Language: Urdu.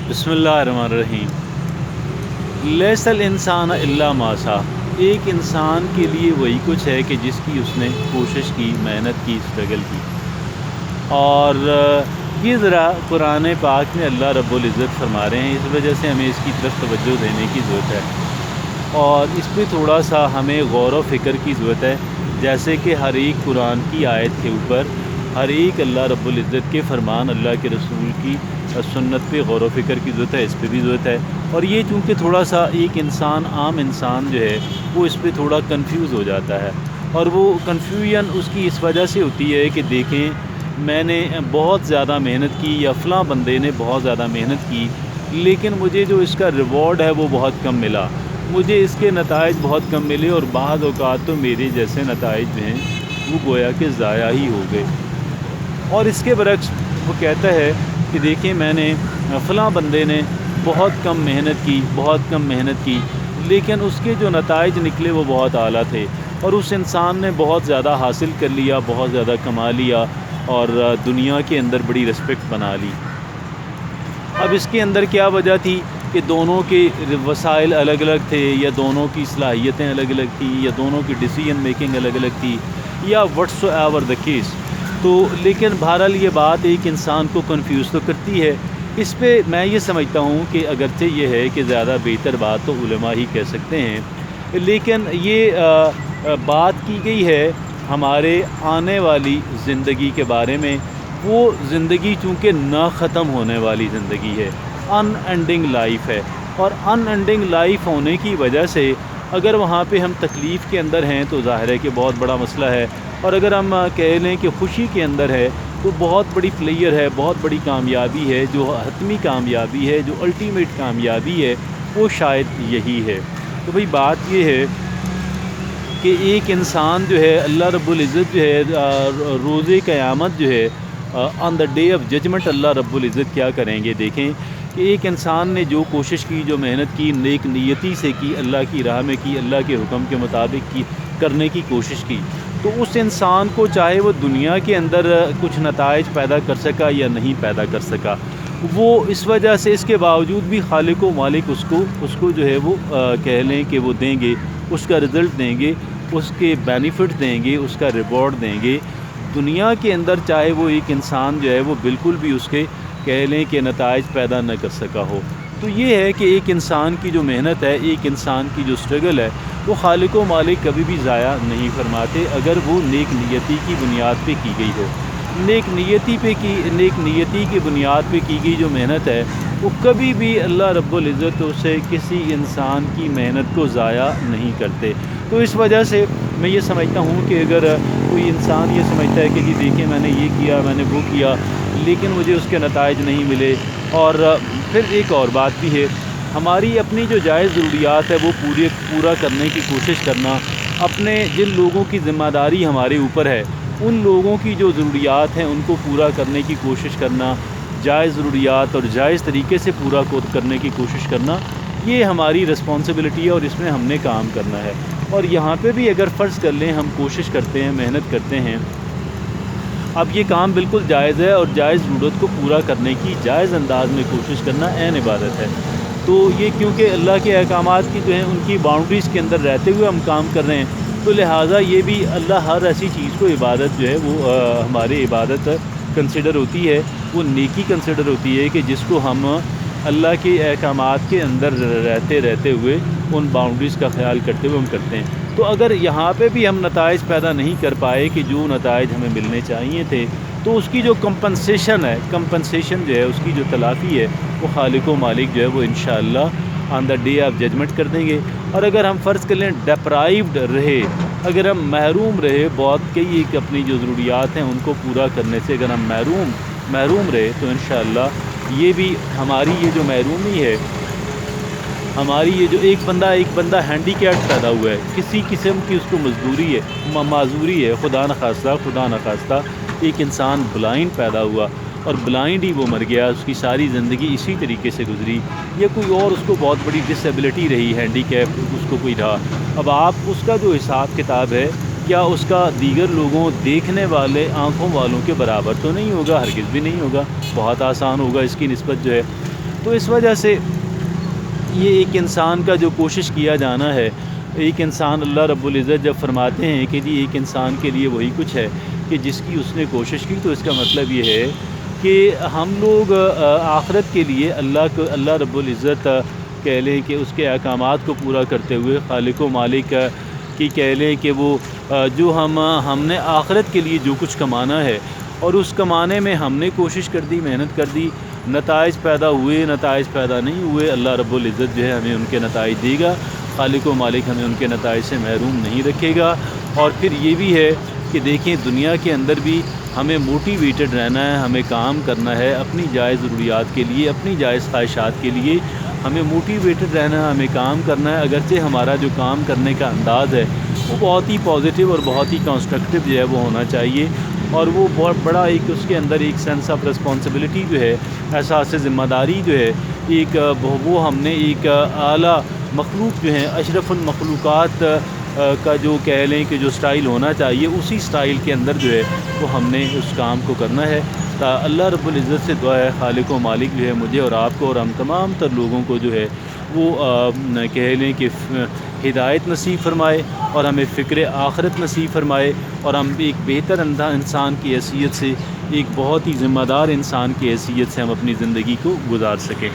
بسم اللہ الرحمن الرحیم۔ لیس الانسان الا ما سعی، ایک انسان کے لیے وہی کچھ ہے کہ جس کی اس نے کوشش کی، محنت کی، اسٹرگل کی۔ اور یہ ذرا قرآن پاک میں اللہ رب العزت فرما رہے ہیں، اس وجہ سے ہمیں اس کی طرف توجہ دینے کی ضرورت ہے اور اس پہ تھوڑا سا ہمیں غور و فکر کی ضرورت ہے۔ جیسے کہ ہر ایک قرآن کی آیت کے اوپر ہر ایک اللہ رب العزت کے فرمان، اللہ کے رسول کی سنت پہ غور و فکر کی ضرورت ہے، اس پہ بھی ضرورت ہے۔ اور یہ چونکہ تھوڑا سا ایک انسان، عام انسان جو ہے وہ اس پہ تھوڑا کنفیوز ہو جاتا ہے، اور وہ کنفیوژن اس کی اس وجہ سے ہوتی ہے کہ دیکھیں میں نے بہت زیادہ محنت کی یا فلاں بندے نے بہت زیادہ محنت کی، لیکن مجھے جو اس کا ریوارڈ ہے وہ بہت کم ملا، مجھے اس کے نتائج بہت کم ملے، اور بعض اوقات تو میرے جیسے نتائج جو ہیں وہ گویا کہ ضائع ہی ہو گئے۔ اور اس کے برعکس وہ کہتا ہے کہ دیکھیں میں نے فلاں بندے نے بہت کم محنت کی لیکن اس کے جو نتائج نکلے وہ بہت اعلیٰ تھے، اور اس انسان نے بہت زیادہ حاصل کر لیا، بہت زیادہ کما لیا، اور دنیا کے اندر بڑی رسپیکٹ بنا لی۔ اب اس کے اندر کیا وجہ تھی کہ دونوں کے وسائل الگ الگ تھے، یا دونوں کی صلاحیتیں الگ الگ تھیں، یا دونوں کی ڈیسیجن میکنگ الگ الگ تھی، یا وٹس ایور دا کیس۔ تو لیکن بہرحال یہ بات ایک انسان کو کنفیوز تو کرتی ہے۔ اس پہ میں یہ سمجھتا ہوں کہ اگرچہ یہ ہے کہ زیادہ بہتر بات تو علماء ہی کہہ سکتے ہیں، لیکن یہ بات کی گئی ہے ہمارے آنے والی زندگی کے بارے میں۔ وہ زندگی چونکہ نہ ختم ہونے والی زندگی ہے، ان اینڈنگ لائف ہے، اور ان اینڈنگ لائف ہونے کی وجہ سے اگر وہاں پہ ہم تکلیف کے اندر ہیں تو ظاہر ہے کہ بہت بڑا مسئلہ ہے، اور اگر ہم کہہ لیں کہ خوشی کے اندر ہے تو بہت بڑی پلیئر ہے، بہت بڑی کامیابی ہے، جو حتمی کامیابی ہے، جو الٹیمیٹ کامیابی ہے، وہ شاید یہی ہے۔ تو بھئی بات یہ ہے کہ ایک انسان جو ہے، اللہ رب العزت جو ہے روز قیامت جو ہے، آن دا ڈے آف ججمنٹ اللہ رب العزت کیا کریں گے؟ دیکھیں کہ ایک انسان نے جو کوشش کی، جو محنت کی، نیک نیتی سے کی، اللہ کی راہ میں کی، اللہ کے حکم کے مطابق کی، کرنے کی کوشش کی، تو اس انسان کو چاہے وہ دنیا کے اندر کچھ نتائج پیدا کر سکا یا نہیں پیدا کر سکا، وہ اس وجہ سے اس کے باوجود بھی خالق و مالک اس کو جو ہے وہ کہہ لیں کہ وہ دیں گے، اس کا رزلٹ دیں گے، اس کے بینیفٹ دیں گے، اس کا ریوارڈ دیں گے دنیا کے اندر، چاہے وہ ایک انسان جو ہے وہ بالکل بھی اس کے کہہ لیں کہ نتائج پیدا نہ کر سکا ہو۔ تو یہ ہے کہ ایک انسان کی جو محنت ہے، ایک انسان کی جو اسٹرگل ہے، وہ خالق و مالک کبھی بھی ضائع نہیں فرماتے اگر وہ نیک نیتی کی بنیاد پہ کی گئی ہو۔ نیک نیتی کی بنیاد پہ کی گئی جو محنت ہے وہ کبھی بھی اللہ رب العزت اسے کسی انسان کی محنت کو ضائع نہیں کرتے۔ تو اس وجہ سے میں یہ سمجھتا ہوں کہ اگر کوئی انسان یہ سمجھتا ہے کہ جی دیکھیں میں نے یہ کیا، میں نے وہ کیا، لیکن مجھے اس کے نتائج نہیں ملے، اور پھر ایک اور بات بھی ہے، ہماری اپنی جو جائز ضروریات ہے وہ پورا کرنے کی کوشش کرنا، اپنے جن لوگوں کی ذمہ داری ہمارے اوپر ہے ان لوگوں کی جو ضروریات ہیں ان کو پورا کرنے کی کوشش کرنا، جائز ضروریات اور جائز طریقے سے پورا کرنے کی کوشش کرنا، یہ ہماری رسپانسبلٹی ہے اور اس میں ہم نے کام کرنا ہے۔ اور یہاں پہ بھی اگر فرض کر لیں ہم کوشش کرتے ہیں، محنت کرتے ہیں، اب یہ کام بالکل جائز ہے، اور جائز ضرورت کو پورا کرنے کی جائز انداز میں کوشش کرنا عین عبادت ہے۔ تو یہ کیونکہ اللہ کے احکامات کی جو ہیں ان کی باؤنڈریز کے اندر رہتے ہوئے ہم کام کر رہے ہیں، تو لہٰذا یہ بھی اللہ ہر ایسی چیز کو عبادت جو ہے وہ ہمارے عبادت کنسیڈر ہوتی ہے، وہ نیکی کنسیڈر ہوتی ہے کہ جس کو ہم اللہ کے احکامات کے اندر رہتے ہوئے ان باؤنڈریز کا خیال کرتے ہوئے ہم کرتے ہیں۔ تو اگر یہاں پہ بھی ہم نتائج پیدا نہیں کر پائے کہ جو نتائج ہمیں ملنے چاہیے تھے، تو اس کی جو کمپنسیشن جو ہے، اس کی جو تلافی ہے، وہ خالق و مالک جو ہے وہ انشاءاللہ آن دا ڈے آف ججمنٹ کر دیں گے۔ اور اگر ہم فرض کر لیں ڈیپرائیوڈ رہے، اگر ہم محروم رہے بہت کئی ایک اپنی جو ضروریات ہیں ان کو پورا کرنے سے، اگر ہم محروم رہے، تو انشاءاللہ یہ بھی ہماری یہ جو محرومی ہے، ہماری یہ جو ایک بندہ ہینڈی کیپ پیدا ہوا ہے، کسی قسم کی اس کو معذوری ہے، خدا نخواستہ ایک انسان بلائنڈ پیدا ہوا اور بلائنڈ ہی وہ مر گیا، اس کی ساری زندگی اسی طریقے سے گزری، یا کوئی اور اس کو بہت بڑی ڈس ایبلٹی رہی، ہینڈی کیپ اس کو کوئی رہا، اب آپ اس کا جو حساب کتاب ہے کیا اس کا دیگر لوگوں دیکھنے والے آنکھوں والوں کے برابر تو نہیں ہوگا، ہرگز بھی نہیں ہوگا، بہت آسان ہوگا اس کی نسبت جو ہے۔ تو اس وجہ سے یہ ایک انسان کا جو کوشش کیا جانا ہے، ایک انسان اللہ رب العزت جب فرماتے ہیں کہ جی ایک انسان کے لیے وہی کچھ ہے کہ جس کی اس نے کوشش کی، تو اس کا مطلب یہ ہے کہ ہم لوگ آخرت کے لیے اللہ رب العزت کہہ لیں کہ اس کے احکامات کو پورا کرتے ہوئے خالق و مالک کی کہہ لیں کہ وہ جو ہم نے آخرت کے لیے جو کچھ کمانا ہے اور اس کمانے میں ہم نے کوشش کر دی، محنت کر دی، نتائج پیدا ہوئے، نتائج پیدا نہیں ہوئے، اللہ رب العزت جو ہے ہمیں ان کے نتائج دے گا، خالق و مالک ہمیں ان کے نتائج سے محروم نہیں رکھے گا۔ اور پھر یہ بھی ہے کہ دیکھیں دنیا کے اندر بھی ہمیں موٹیویٹڈ رہنا ہے، ہمیں کام کرنا ہے اپنی جائز ضروریات کے لیے، اپنی جائز خواہشات کے لیے ہمیں موٹیویٹڈ رہنا ہے، ہمیں کام کرنا ہے، اگرچہ ہمارا جو کام کرنے کا انداز ہے وہ بہت ہی پازیٹیو اور بہت ہی کنسٹرکٹیو جو ہے وہ ہونا چاہیے، اور وہ بہت بڑا ایک اس کے اندر ایک سینس آف رسپانسبلٹی جو ہے، احساس ذمہ داری جو ہے، ایک وہ ہم نے ایک اعلیٰ مخلوق جو ہیں اشرف المخلوقات کا جو کہہ لیں کہ جو سٹائل ہونا چاہیے، اسی سٹائل کے اندر جو ہے وہ ہم نے اس کام کو کرنا ہے۔ اللہ رب العزت سے دعا ہے خالق و مالک جو ہے مجھے اور آپ کو اور ہم تمام تر لوگوں کو جو ہے وہ کہہ لیں کہ ہدایت نصیب فرمائے اور ہمیں فکر آخرت نصیب فرمائے، اور ہم ایک بہتر انسان کی حیثیت سے، ایک بہت ہی ذمہ دار انسان کی حیثیت سے ہم اپنی زندگی کو گزار سکیں۔